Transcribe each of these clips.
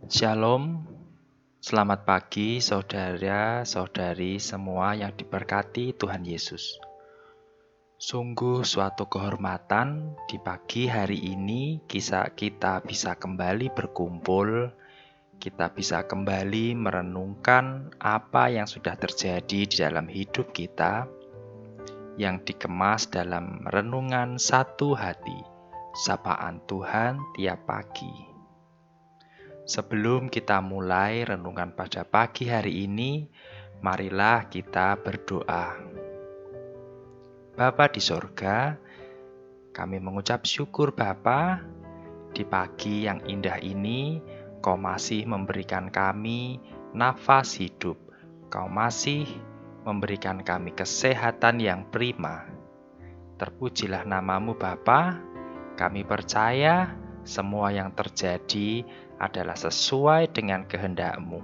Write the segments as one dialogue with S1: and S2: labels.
S1: Shalom, selamat pagi saudara-saudari semua yang diberkati Tuhan Yesus. Sungguh suatu kehormatan di pagi hari ini kita bisa kembali berkumpul, kita bisa kembali merenungkan apa yang sudah terjadi di dalam hidup kita, yang dikemas dalam renungan satu hati, sapaan Tuhan tiap pagi. Sebelum kita mulai renungan pada pagi hari ini, marilah kita berdoa. Bapa di sorga, kami mengucap syukur Bapa, di pagi yang indah ini, Kau masih memberikan kami nafas hidup. Kau masih memberikan kami kesehatan yang prima. Terpujilah namamu Bapa, kami percaya semua yang terjadi adalah sesuai dengan kehendak-Mu.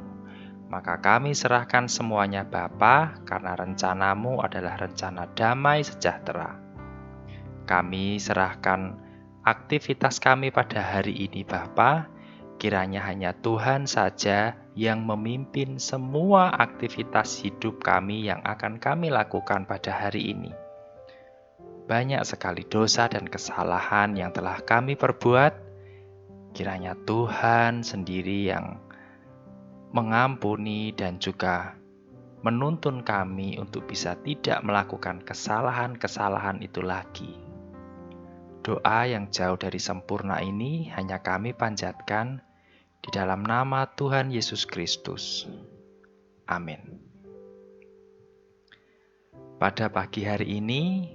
S1: Maka kami serahkan semuanya Bapa, karena rencana-Mu adalah rencana damai sejahtera. Kami serahkan aktivitas kami pada hari ini Bapa, kiranya hanya Tuhan saja yang memimpin semua aktivitas hidup kami yang akan kami lakukan pada hari ini. Banyak sekali dosa dan kesalahan yang telah kami perbuat. Kiranya Tuhan sendiri yang mengampuni dan juga menuntun kami untuk bisa tidak melakukan kesalahan-kesalahan itu lagi. Doa yang jauh dari sempurna ini hanya kami panjatkan di dalam nama Tuhan Yesus Kristus. Amin. Pada pagi hari ini,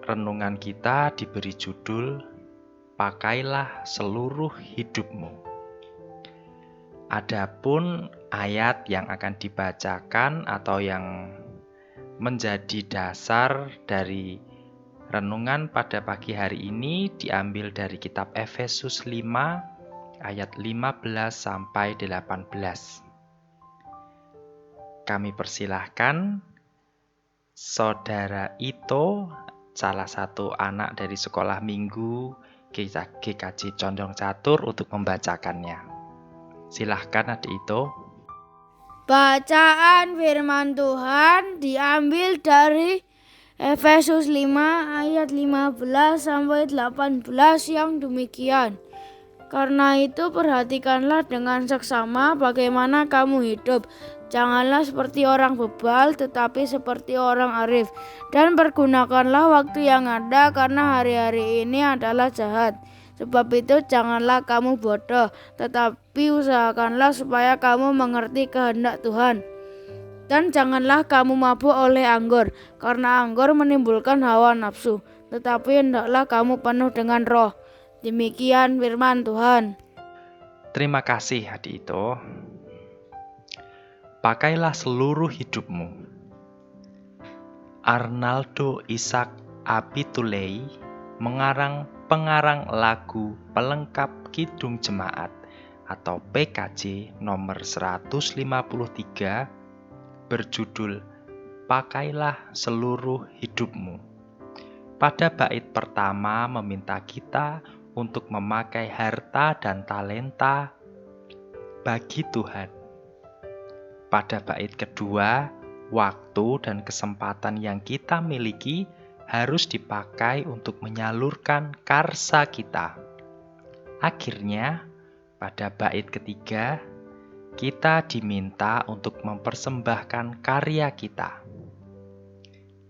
S1: renungan kita diberi judul Pakailah seluruh hidupmu. Adapun ayat yang akan dibacakan atau yang menjadi dasar dari renungan pada pagi hari ini diambil dari kitab Efesus 5 ayat 15 sampai 18. Kami persilahkan Saudara Ito, salah satu anak dari sekolah minggu GKJ Condong Catur untuk membacakannya. Silahkan Adik Ito.
S2: Bacaan firman Tuhan diambil dari Efesus 5 ayat 15 sampai 18 yang demikian. Karena itu perhatikanlah dengan seksama bagaimana kamu hidup. Janganlah seperti orang bebal, tetapi seperti orang arif. Dan pergunakanlah waktu yang ada, karena hari-hari ini adalah jahat. Sebab itu janganlah kamu bodoh, tetapi usahakanlah supaya kamu mengerti kehendak Tuhan. Dan janganlah kamu mabuk oleh anggur, karena anggur menimbulkan hawa nafsu. Tetapi hendaklah kamu penuh dengan Roh. Demikian firman Tuhan.
S1: Terima kasih Adik Ito. Pakailah seluruh hidupmu. Arnaldo Ishak Apitulei, pengarang lagu pelengkap Kidung Jemaat atau PKJ nomor 153 berjudul Pakailah seluruh hidupmu. Pada bait pertama meminta kita untuk memakai harta dan talenta bagi Tuhan. Pada bait kedua, waktu dan kesempatan yang kita miliki harus dipakai untuk menyalurkan karsa kita. Akhirnya, pada bait ketiga, kita diminta untuk mempersembahkan karya kita.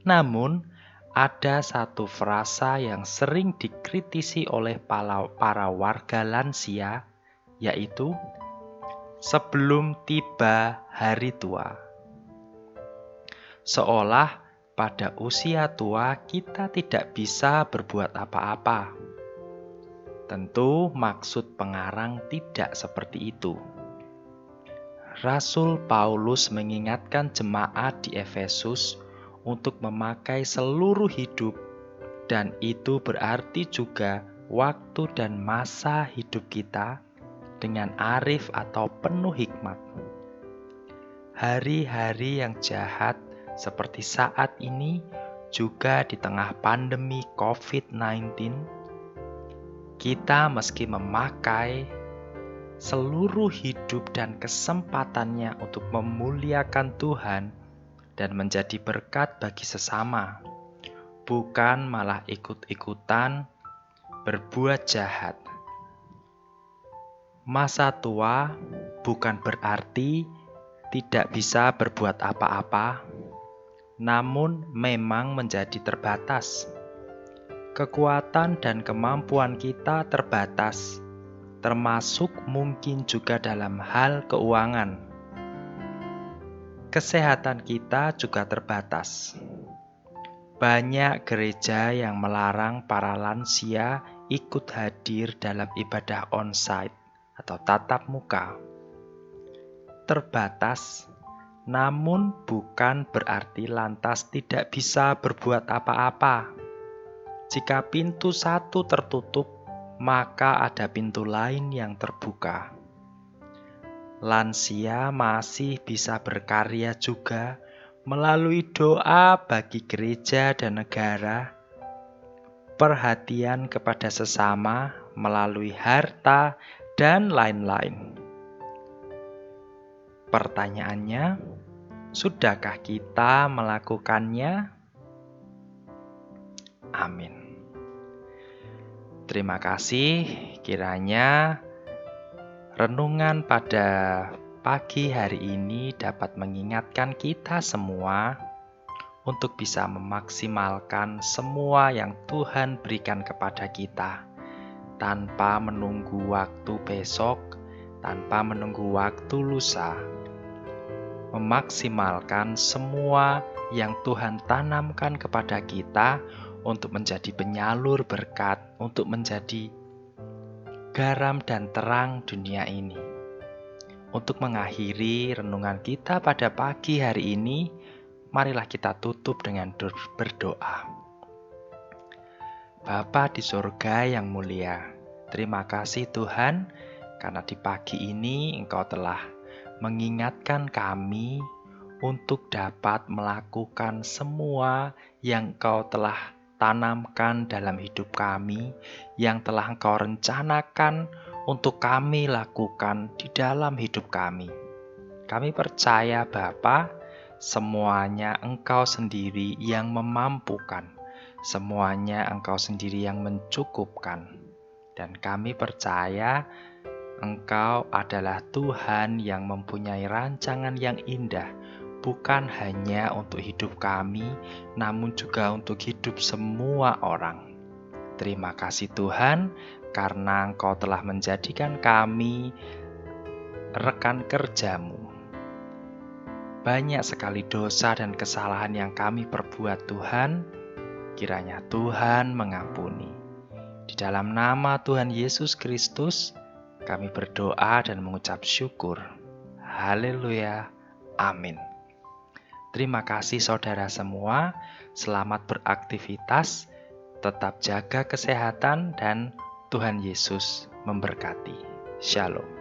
S1: Namun, ada satu frasa yang sering dikritisi oleh para warga lansia, yaitu sebelum tiba hari tua. Seolah pada usia tua kita tidak bisa berbuat apa-apa. Tentu maksud pengarang tidak seperti itu. Rasul Paulus mengingatkan jemaat di Efesus untuk memakai seluruh hidup, dan itu berarti juga waktu dan masa hidup kita dengan arif atau penuh hikmat. Hari-hari yang jahat seperti saat ini, juga di tengah pandemi COVID-19, kita meski memakai seluruh hidup dan kesempatannya untuk memuliakan Tuhan dan menjadi berkat bagi sesama, bukan malah ikut-ikutan berbuat jahat. Masa tua bukan berarti tidak bisa berbuat apa-apa, namun memang menjadi terbatas. Kekuatan dan kemampuan kita terbatas, termasuk mungkin juga dalam hal keuangan. Kesehatan kita juga terbatas. Banyak gereja yang melarang para lansia ikut hadir dalam ibadah onsite atau tatap muka. Terbatas, namun bukan berarti lantas tidak bisa berbuat apa-apa. Jika pintu satu tertutup, maka ada pintu lain yang terbuka. Lansia masih bisa berkarya juga melalui doa bagi gereja dan negara, perhatian kepada sesama melalui harta, dan lain-lain. Pertanyaannya, sudahkah kita melakukannya? Amin. Terima kasih, kiranya renungan pada pagi hari ini dapat mengingatkan kita semua untuk bisa memaksimalkan semua yang Tuhan berikan kepada kita, tanpa menunggu waktu besok, tanpa menunggu waktu lusa. Memaksimalkan semua yang Tuhan tanamkan kepada kita untuk menjadi penyalur berkat, untuk menjadi garam dan terang dunia ini. Untuk mengakhiri renungan kita pada pagi hari ini, marilah kita tutup dengan berdoa. Bapa di surga yang mulia, terima kasih Tuhan, karena di pagi ini Engkau telah mengingatkan kami untuk dapat melakukan semua yang Engkau telah tanamkan dalam hidup kami, yang telah Engkau rencanakan untuk kami lakukan di dalam hidup kami. Kami percaya Bapa, semuanya Engkau sendiri yang memampukan, semuanya Engkau sendiri yang mencukupkan. Dan kami percaya Engkau adalah Tuhan yang mempunyai rancangan yang indah, bukan hanya untuk hidup kami, namun juga untuk hidup semua orang. Terima kasih Tuhan, karena Engkau telah menjadikan kami rekan kerja-Mu. Banyak sekali dosa dan kesalahan yang kami perbuat Tuhan, kiranya Tuhan mengampuni. Di dalam nama Tuhan Yesus Kristus, kami berdoa dan mengucap syukur. Haleluya. Amin. Terima kasih saudara semua, selamat beraktivitas, tetap jaga kesehatan dan Tuhan Yesus memberkati. Shalom.